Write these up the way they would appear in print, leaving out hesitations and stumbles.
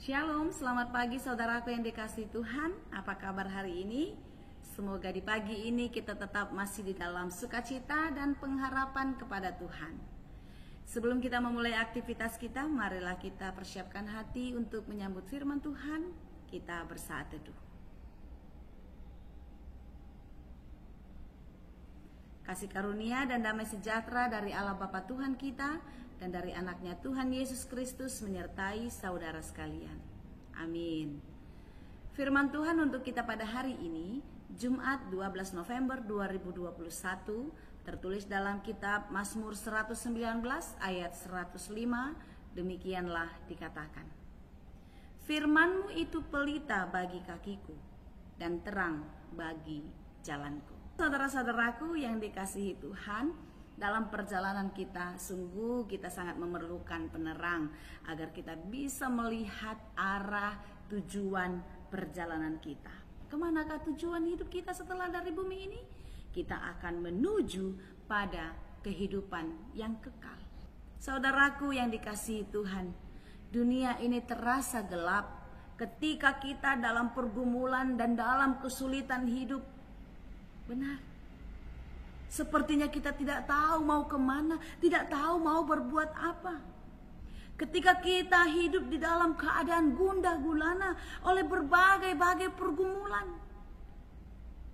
Shalom, selamat pagi saudaraku yang dikasihi Tuhan. Apa kabar hari ini? Semoga di pagi ini kita tetap masih di dalam sukacita dan pengharapan kepada Tuhan. Sebelum kita memulai aktivitas kita, marilah kita persiapkan hati untuk menyambut firman Tuhan. Kita bersaat teduh. Kasih karunia dan damai sejahtera dari Allah Bapa Tuhan kita dan dari anaknya Tuhan Yesus Kristus menyertai saudara sekalian. Amin. Firman Tuhan untuk kita pada hari ini, Jumat 12 November 2021, tertulis dalam kitab Mazmur 119 ayat 105, demikianlah dikatakan. Firman-Mu itu pelita bagi kakiku dan terang bagi jalanku. Saudara-saudaraku yang dikasihi Tuhan, dalam perjalanan kita sungguh kita sangat memerlukan penerang agar kita bisa melihat arah tujuan perjalanan kita. Kemanakah tujuan hidup kita setelah dari bumi ini? Kita akan menuju pada kehidupan yang kekal. Saudaraku yang dikasihi Tuhan, dunia ini terasa gelap ketika kita dalam pergumulan dan dalam kesulitan hidup. Benar. Sepertinya kita tidak tahu mau kemana, tidak tahu mau berbuat apa. Ketika kita hidup di dalam keadaan gundah gulana oleh berbagai pergumulan,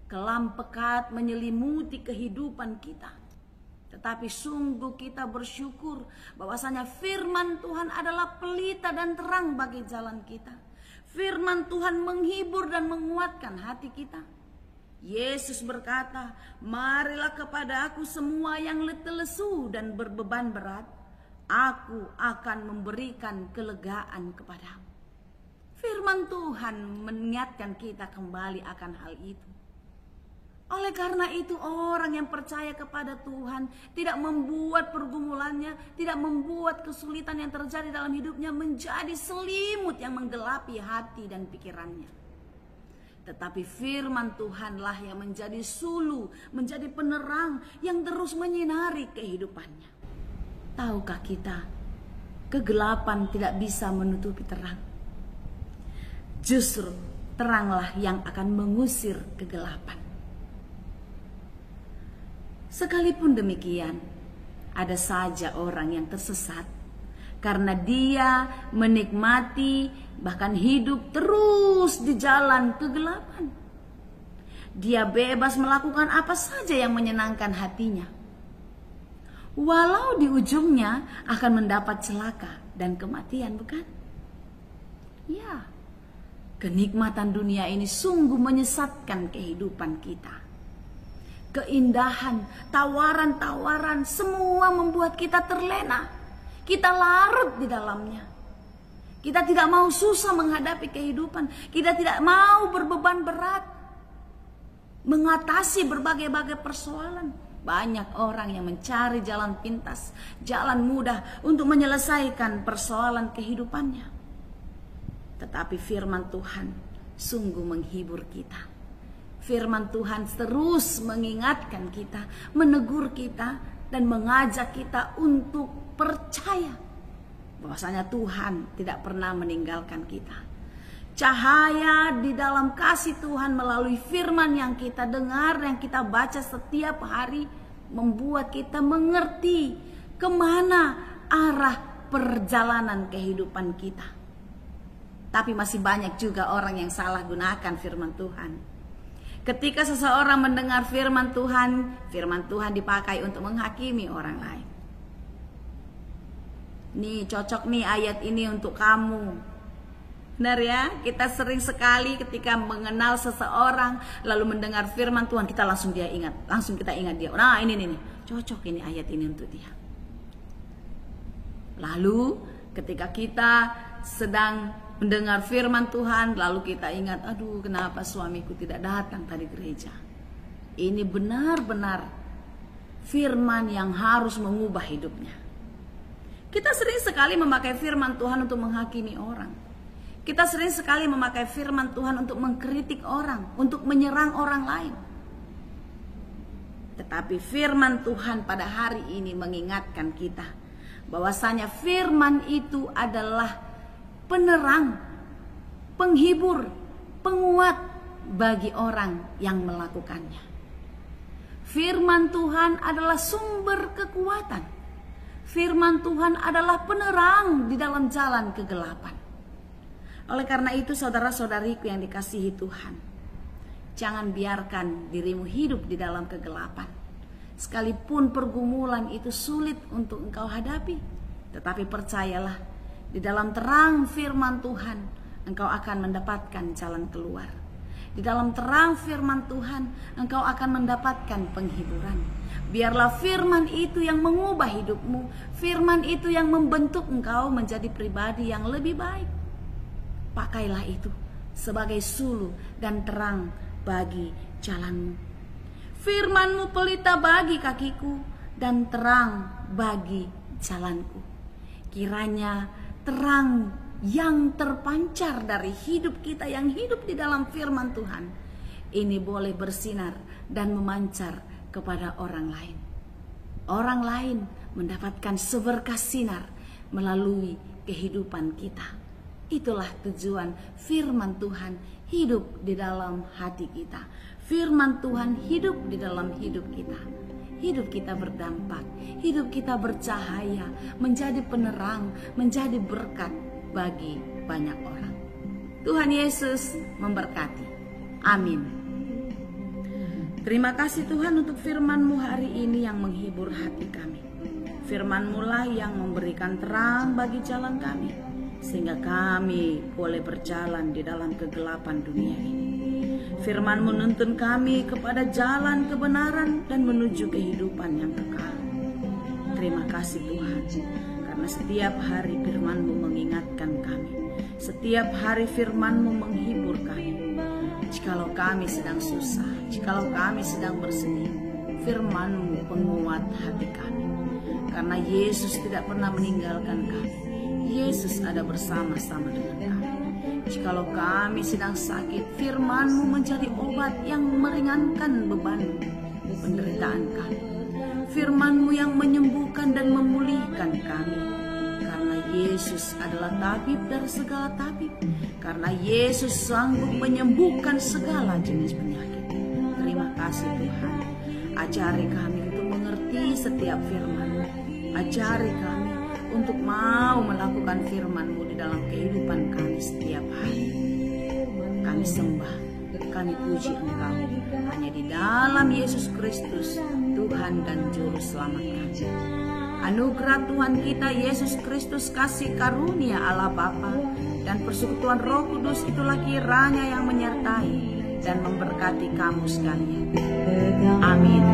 kelam pekat menyelimuti kehidupan kita. Tetapi sungguh kita bersyukur bahwasanya firman Tuhan adalah pelita dan terang bagi jalan kita. Firman Tuhan menghibur dan menguatkan hati kita. Yesus berkata, marilah kepada aku semua yang letih lesu dan berbeban berat, aku akan memberikan kelegaan kepadamu. Firman Tuhan mengingatkan kita kembali akan hal itu. Oleh karena itu orang yang percaya kepada Tuhan tidak membuat pergumulannya, tidak membuat kesulitan yang terjadi dalam hidupnya menjadi selimut yang menggelapi hati dan pikirannya. Tetapi firman Tuhanlah yang menjadi sulu, menjadi penerang yang terus menyinari kehidupannya. Tahukah kita, kegelapan tidak bisa menutupi terang. Justru teranglah yang akan mengusir kegelapan. Sekalipun demikian, ada saja orang yang tersesat karena dia menikmati bahkan hidup terus di jalan kegelapan. Dia bebas melakukan apa saja yang menyenangkan hatinya, walau di ujungnya akan mendapat celaka dan kematian, bukan? Ya, kenikmatan dunia ini sungguh menyesatkan kehidupan kita. Keindahan, tawaran-tawaran semua membuat kita terlena. Kita larut di dalamnya. Kita tidak mau susah menghadapi kehidupan. Kita tidak mau berbeban berat mengatasi berbagai persoalan. Banyak orang yang mencari jalan pintas, jalan mudah untuk menyelesaikan persoalan kehidupannya. Tetapi firman Tuhan sungguh menghibur kita. Firman Tuhan terus mengingatkan kita, menegur kita, dan mengajak kita untuk percaya bahwasanya Tuhan tidak pernah meninggalkan kita. Cahaya di dalam kasih Tuhan melalui firman yang kita dengar, yang kita baca setiap hari, membuat kita mengerti kemana arah perjalanan kehidupan kita. Tapi masih banyak juga orang yang salah gunakan firman Tuhan. Ketika seseorang mendengar firman Tuhan dipakai untuk menghakimi orang lain. Nih cocok nih ayat ini untuk kamu. Benar ya, kita sering sekali ketika mengenal seseorang lalu mendengar firman Tuhan kita langsung kita ingat dia. Nah ini nih, cocok ini ayat ini untuk dia. Lalu ketika kita sedang mendengar firman Tuhan, lalu kita ingat, aduh kenapa suamiku tidak datang tadi gereja. Ini benar-benar firman yang harus mengubah hidupnya. Kita sering sekali memakai firman Tuhan untuk menghakimi orang. Kita sering sekali memakai firman Tuhan untuk mengkritik orang, untuk menyerang orang lain. Tetapi firman Tuhan pada hari ini mengingatkan kita bahwasanya firman itu adalah penerang penghibur, penguat bagi orang yang melakukannya. Firman Tuhan adalah sumber kekuatan. Firman Tuhan adalah penerang di dalam jalan kegelapan. Oleh karena itu, saudara-saudariku yang dikasihi Tuhan, jangan biarkan dirimu hidup di dalam kegelapan. Sekalipun pergumulan itu sulit untuk engkau hadapi, tetapi percayalah, di dalam terang firman Tuhan, engkau akan mendapatkan jalan keluar. Di dalam terang firman Tuhan, engkau akan mendapatkan penghiburan. Biarlah firman itu yang mengubah hidupmu. Firman itu yang membentuk engkau menjadi pribadi yang lebih baik. Pakailah itu sebagai suluh dan terang bagi jalanmu. Firman-Mu pelita bagi kakiku dan terang bagi jalanku. Kiranya terang yang terpancar dari hidup kita yang hidup di dalam firman Tuhan ini boleh bersinar dan memancar kepada orang lain. Orang lain mendapatkan seberkas sinar melalui kehidupan kita. Itulah tujuan firman Tuhan hidup di dalam hati kita. Firman Tuhan hidup di dalam hidup kita. Hidup kita berdampak, hidup kita bercahaya, menjadi penerang, menjadi berkat bagi banyak orang. Tuhan Yesus memberkati. Amin. Terima kasih Tuhan untuk firman-Mu hari ini yang menghibur hati kami. Firman-Mu lah yang memberikan terang bagi jalan kami, sehingga kami boleh berjalan di dalam kegelapan dunia ini. Firman-Mu menuntun kami kepada jalan kebenaran dan menuju kehidupan yang kekal. Terima kasih Tuhan, karena setiap hari firman-Mu mengingatkan kami. Setiap hari firman-Mu menghibur kami. Jikalau kami sedang susah, jikalau kami sedang bersedih, firman-Mu penguat hati kami. Karena Yesus tidak pernah meninggalkan kami. Yesus ada bersama-sama dengan kami. Jikalau kami sedang sakit, firman-Mu menjadi obat yang meringankan beban penderitaan kami. Firman-Mu yang menyembuhkan dan memulihkan kami. Karena Yesus adalah tabib dari segala tabib. Karena Yesus sanggup menyembuhkan segala jenis penyakit. Terima kasih Tuhan. Ajari kami untuk mengerti setiap firman-Mu. Ajari kami untuk mau melakukan firman-Mu di dalam kehidupan kami setiap hari. Kami sembah, kami puji Engkau hanya di dalam Yesus Kristus, Tuhan dan Juru Selamat kami. Anugerah Tuhan kita Yesus Kristus, kasih karunia Allah Bapa dan persekutuan Roh Kudus itulah kiranya yang menyertai dan memberkati kamu sekalian. Amin.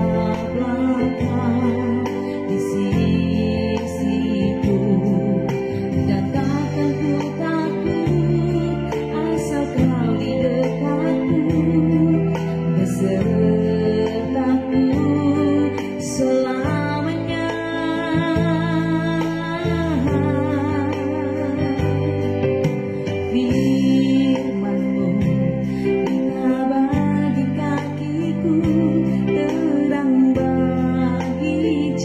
Terang bagi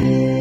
Amin.